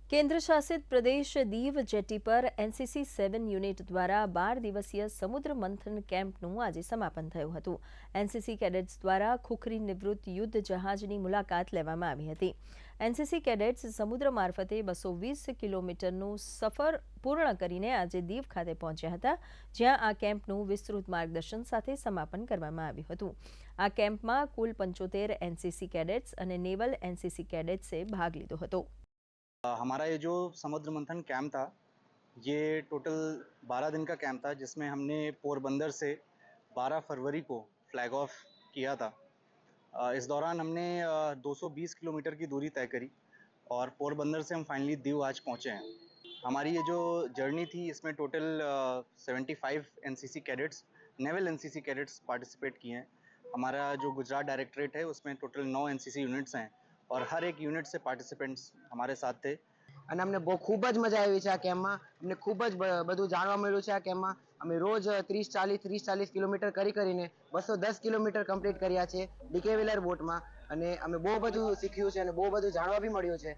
કેન્દ્ર શાસિત પ્રદેશ દીવ જેટી પર એનસીસી 7 યુનિટ દ્વારા 12 દિવસીય સમુદ્ર મંથન કેમ્પનું આજે સમાપન થયું હતું. એનસીસી કેડેટ્સ દ્વારા ખુખરી નિવૃત્ત યુદ્ધ જહાજની મુલાકાત લેવામાં આવી હતી. એનસીસી કેડેટ્સ સમુદ્ર મારફતે 220 કિલોમીટરનું સફર પૂર્ણ કરીને આજે દીવ ખાતે પહોંચ્યા હતા, જ્યાં આ કેમ્પનું વિસ્તૃત માર્ગદર્શન સાથે સમાપન કરવામાં આવ્યું હતું. આ કેમ્પમાં કુલ 75 એનસીસી કેડેટ્સ અને નેવલ એનસીસી કેડેટ્સે ભાગ લીધો હતો. हमारा ये जो समुद्र मंथन कैंप था, ये टोटल 12 दिन का कैंप था, जिसमें हमने पोरबंदर से 12 फरवरी को फ्लैग ऑफ किया था। इस दौरान हमने 220 किलोमीटर की दूरी तय करी और पोरबंदर से हम फाइनली दीव आज पहुँचे हैं। हमारी ये जो जर्नी थी, इसमें total 75 NCC cadets, naval NCC cadets participate किए हैं। हमारा जो गुजरात डायरेक्टरेट है, उसमें टोटल 9 एनसीसी यूनिट्स हैं और हर एक यूनिट से पार्टिसिपेंट्स हमारे साथ थे। અને અમને ખૂબ જ મજા આવી છે આ કેમ્પમાં. અમને ખૂબ જ બધું જાણવા મળ્યું છે આ કેમ્પમાં. અમે રોજ 30-40 કિલોમીટર કરીને 210 કિલોમીટર કમ્પ્લીટ કર્યા છે ડીકે વ્હીલર બોટમાં, અને અમે બહુ બધું શીખ્યું છે અને બહુ બધું જાણવા બી મળ્યું છે.